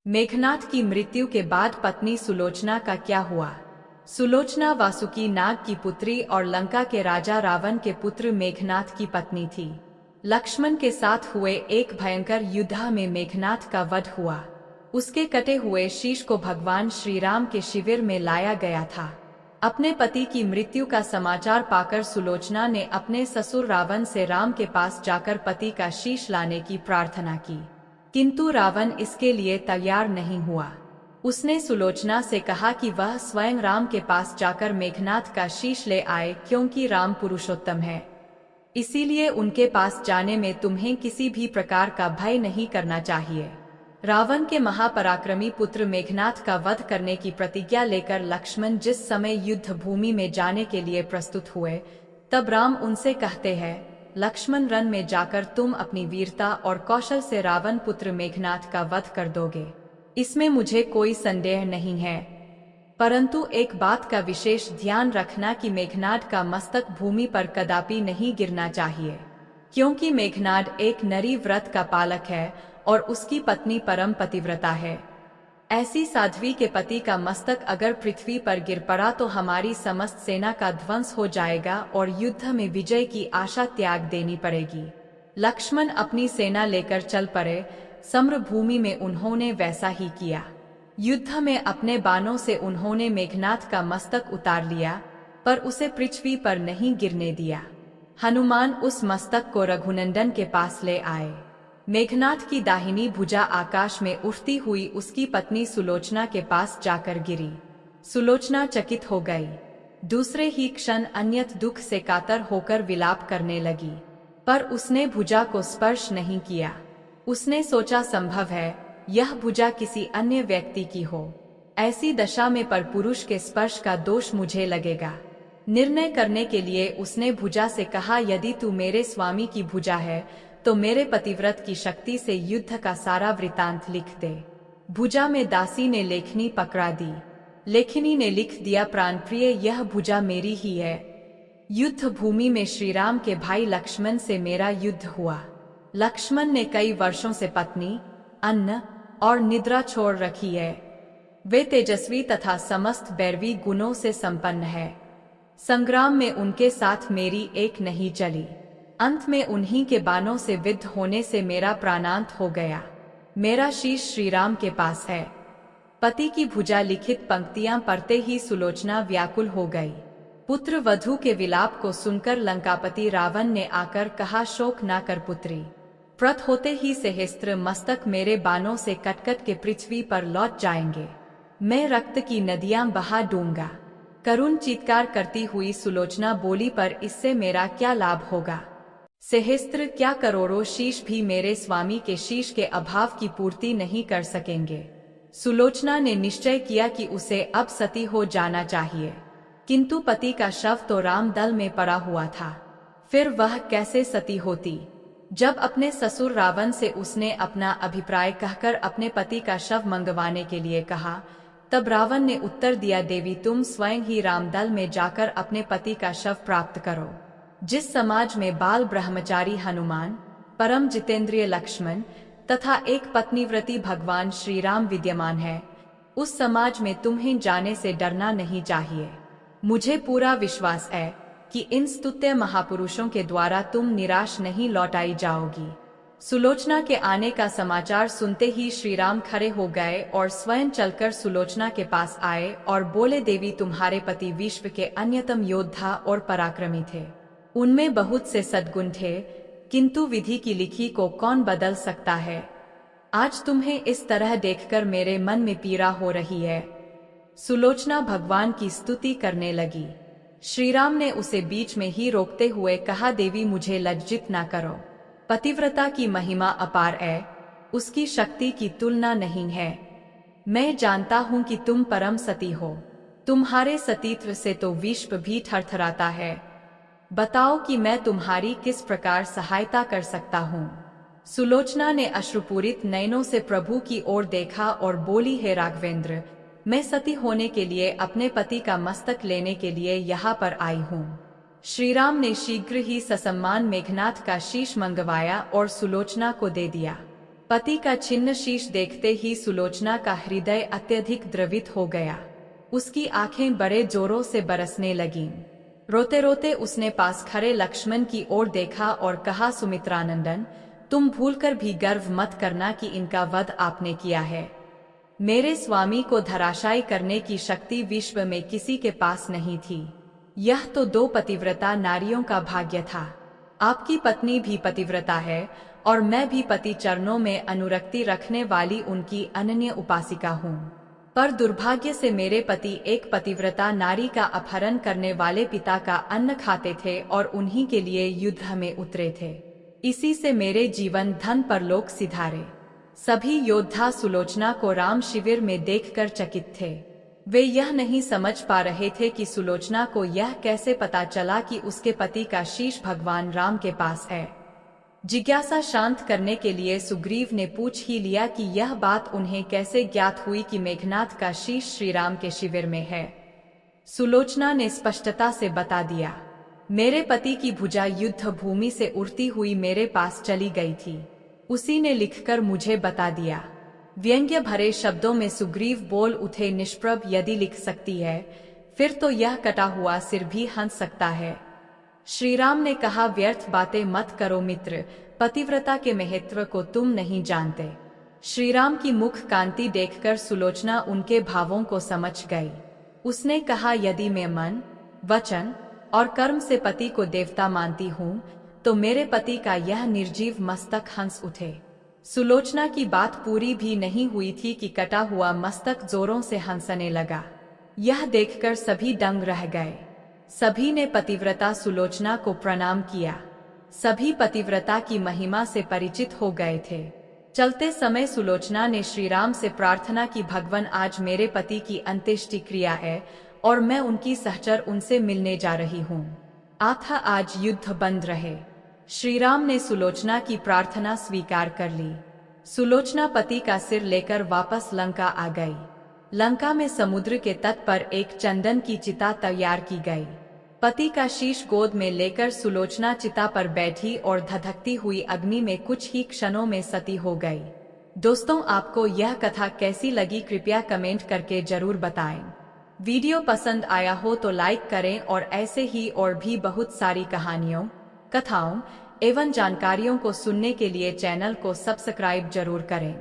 मेघनाद की मृत्यु के बाद पत्नी सुलोचना का क्या हुआ? सुलोचना वासुकी नाग की पुत्री और लंका के राजा रावण के पुत्र मेघनाद की पत्नी थी। लक्ष्मण के साथ हुए एक भयंकर युद्ध में मेघनाद का वध हुआ। उसके कटे हुए शीश को भगवान श्री राम के शिविर में लाया गया था। अपने पति की मृत्यु का समाचार पाकर सुलोचना ने अपने ससुर रावण से राम के पास जाकर पति का शीश लाने की प्रार्थना की, किंतु रावण इसके लिए तैयार नहीं हुआ। उसने सुलोचना से कहा कि वह स्वयं राम के पास जाकर मेघनाद का शीश ले आए, क्योंकि राम पुरुषोत्तम है, इसीलिए उनके पास जाने में तुम्हें किसी भी प्रकार का भय नहीं करना चाहिए। रावण के महापराक्रमी पुत्र मेघनाद का वध करने की प्रतिज्ञा लेकर लक्ष्मण जिस समय युद्ध भूमि में जाने के लिए प्रस्तुत हुए, तब राम उनसे कहते हैं, लक्ष्मण, रण में जाकर तुम अपनी वीरता और कौशल से रावण पुत्र मेघनाद का वध कर दोगे, इसमें मुझे कोई संदेह नहीं है। परंतु एक बात का विशेष ध्यान रखना कि मेघनाद का मस्तक भूमि पर कदापि नहीं गिरना चाहिए, क्योंकि मेघनाद एक नरी व्रत का पालक है और उसकी पत्नी परम पतिव्रता है। ऐसी साध्वी के पति का मस्तक अगर पृथ्वी पर गिर पड़ा तो हमारी समस्त सेना का ध्वंस हो जाएगा और युद्ध में विजय की आशा त्याग देनी पड़ेगी। लक्ष्मण अपनी सेना लेकर चल पड़े। सम्र भूमि में उन्होंने वैसा ही किया। युद्ध में अपने बाणों से उन्होंने मेघनाद का मस्तक उतार लिया, पर उसे पृथ्वी पर नहीं गिरने दिया। हनुमान उस मस्तक को रघुनंदन के पास ले आए। मेघनाद की दाहिनी भुजा आकाश में उठती हुई उसकी पत्नी सुलोचना के पास जाकर गिरी। सुलोचना चकित हो गई। दूसरे ही क्षण अन्यथ दुख से कातर होकर विलाप करने लगी, पर उसने भुजा को स्पर्श नहीं किया। उसने सोचा, संभव है यह भुजा किसी अन्य व्यक्ति की हो। ऐसी दशा में पर पुरुष के स्पर्श का दोष मुझे लगेगा। निर्णय करने के लिए उसने भुजा से कहा, यदि तू मेरे स्वामी की भुजा है तो मेरे पतिव्रत की शक्ति से युद्ध का सारा वृतांत लिख दे। भुजा में दासी ने लेखनी पकड़ा दी। लेखनी ने लिख दिया, प्राणप्रिय, यह भुजा मेरी ही है। युद्ध भूमि में श्री राम के भाई लक्ष्मण से मेरा युद्ध हुआ। लक्ष्मण ने कई वर्षों से पत्नी, अन्न और निद्रा छोड़ रखी है। वे तेजस्वी तथा समस्त दैवी गुणों से संपन्न है। संग्राम में उनके साथ मेरी एक नहीं चली। अंत में उन्हीं के बाणों से विद्ध होने से मेरा प्राणांत हो गया। मेरा शीश श्री राम के पास है। पति की भुजा लिखित पंक्तियां पढ़ते ही सुलोचना व्याकुल हो गई। पुत्र वधू के विलाप को सुनकर लंकापति रावण ने आकर कहा, शोक न कर पुत्री, प्रत होते ही सहस्त्र मस्तक मेरे बाणों से कटकट के पृथ्वी पर लौट जाएंगे। मैं रक्त की नदियां बहा दूंगा। करुण चीत्कार करती हुई सुलोचना बोली, पर इससे मेरा क्या लाभ होगा? सहस्त्र क्या करोड़ों शीश भी मेरे स्वामी के शीश के अभाव की पूर्ति नहीं कर सकेंगे। सुलोचना ने निश्चय किया कि उसे अब सती हो जाना चाहिए, किंतु पति का शव तो राम दल में पड़ा हुआ था, फिर वह कैसे सती होती? जब अपने ससुर रावण से उसने अपना अभिप्राय कहकर अपने पति का शव मंगवाने के लिए कहा, तब रावण ने उत्तर दिया, देवी, तुम स्वयं ही रामदल में जाकर अपने पति का शव प्राप्त करो। जिस समाज में बाल ब्रह्मचारी हनुमान, परम जितेंद्रिय लक्ष्मण तथा एक पत्नीव्रती भगवान श्री राम विद्यमान है, उस समाज में तुम्हें जाने से डरना नहीं चाहिए। मुझे पूरा विश्वास है कि इन स्तुत्य महापुरुषों के द्वारा तुम निराश नहीं लौटाई जाओगी। सुलोचना के आने का समाचार सुनते ही श्री राम खड़े हो गए और स्वयं चलकर सुलोचना के पास आए और बोले, देवी, तुम्हारे पति विश्व के अन्यतम योद्धा और पराक्रमी थे। उनमें बहुत से सद्गुण थे, किंतु विधि की लिखी को कौन बदल सकता है? आज तुम्हें इस तरह देखकर मेरे मन में पीड़ा हो रही है। सुलोचना भगवान की स्तुति करने लगी। श्री राम ने उसे बीच में ही रोकते हुए कहा, देवी, मुझे लज्जित न करो। पतिव्रता की महिमा अपार है, उसकी शक्ति की तुलना नहीं है। मैं जानता हूँ कि तुम परम सती हो। तुम्हारे सतीत्व से तो विश्व भी थरथराता है। बताओ कि मैं तुम्हारी किस प्रकार सहायता कर सकता हूँ? सुलोचना ने अश्रुपूरित नयनों से प्रभु की ओर देखा और बोली, हे राघवेंद्र, मैं सती होने के लिए अपने पति का मस्तक लेने के लिए यहाँ पर आई हूँ। श्री राम ने शीघ्र ही ससम्मान मेघनाद का शीश मंगवाया और सुलोचना को दे दिया। पति का छिन्न शीश देखते ही सुलोचना का हृदय अत्यधिक द्रवित हो गया। उसकी आंखें बड़े जोरों से बरसने लगीं। रोते रोते उसने पास खड़े लक्ष्मण की ओर देखा और कहा, सुमित्रानंदन, तुम भूलकर भी गर्व मत करना कि इनका वध आपने किया है। मेरे स्वामी को धराशायी करने की शक्ति विश्व में किसी के पास नहीं थी। यह तो 2 पतिव्रता नारियों का भाग्य था। आपकी पत्नी भी पतिव्रता है और मैं भी पति चरणों में अनुरक्ति रखने वाली उनकी अनन्य उपासिका हूँ। पर दुर्भाग्य से मेरे पति एक पतिव्रता नारी का अपहरण करने वाले पिता का अन्न खाते थे और उन्हीं के लिए युद्ध में उतरे थे। इसी से मेरे जीवन धन परलोक सिधारे। सभी योद्धा सुलोचना को राम शिविर में देखकर चकित थे। वे यह नहीं समझ पा रहे थे कि सुलोचना को यह कैसे पता चला कि उसके पति का शीश भगवान राम के पास है। जिज्ञासा शांत करने के लिए सुग्रीव ने पूछ ही लिया कि यह बात उन्हें कैसे ज्ञात हुई कि मेघनाथ का शीश श्रीराम के शिविर में है। सुलोचना ने स्पष्टता से बता दिया, मेरे पति की भुजा युद्ध भूमि से उड़ती हुई मेरे पास चली गई थी। उसी ने लिखकर मुझे बता दिया। व्यंग्य भरे शब्दों में सुग्रीव बोल उठे, निष्प्रभ यदि लिख सकती है, फिर तो यह कटा हुआ सिर भी हंस सकता है। श्रीराम ने कहा, व्यर्थ बातें मत करो मित्र, पतिव्रता के महत्व को तुम नहीं जानते। श्रीराम की मुख कांति देखकर सुलोचना उनके भावों को समझ गई। उसने कहा, यदि मैं मन, वचन और कर्म से पति को देवता मानती हूँ, तो मेरे पति का यह निर्जीव मस्तक हंस उठे। सुलोचना की बात पूरी भी नहीं हुई थी कि कटा हुआ मस्तक जोरों से हंसने लगा। यह देखकर सभी दंग रह गए। सभी ने पतिव्रता सुलोचना को प्रणाम किया। सभी पतिव्रता की महिमा से परिचित हो गए थे। चलते समय सुलोचना ने श्रीराम से प्रार्थना की, भगवान, आज मेरे पति की अंत्येष्टि क्रिया है और मैं उनकी सहचर उनसे मिलने जा रही हूँ। आथा आज युद्ध बंद रहे। श्रीराम ने सुलोचना की प्रार्थना स्वीकार कर ली। सुलोचना पति का सिर लेकर वापस लंका आ गई। लंका में समुद्र के तट पर एक चंदन की चिता तैयार की गई। पति का शीश गोद में लेकर सुलोचना चिता पर बैठी और धधकती हुई अग्नि में कुछ ही क्षणों में सती हो गई। दोस्तों, आपको यह कथा कैसी लगी कृपया कमेंट करके जरूर बताएं। वीडियो पसंद आया हो तो लाइक करें और ऐसे ही और भी बहुत सारी कहानियों, कथाओं एवं जानकारियों को सुनने के लिए चैनल को सब्सक्राइब जरूर करें।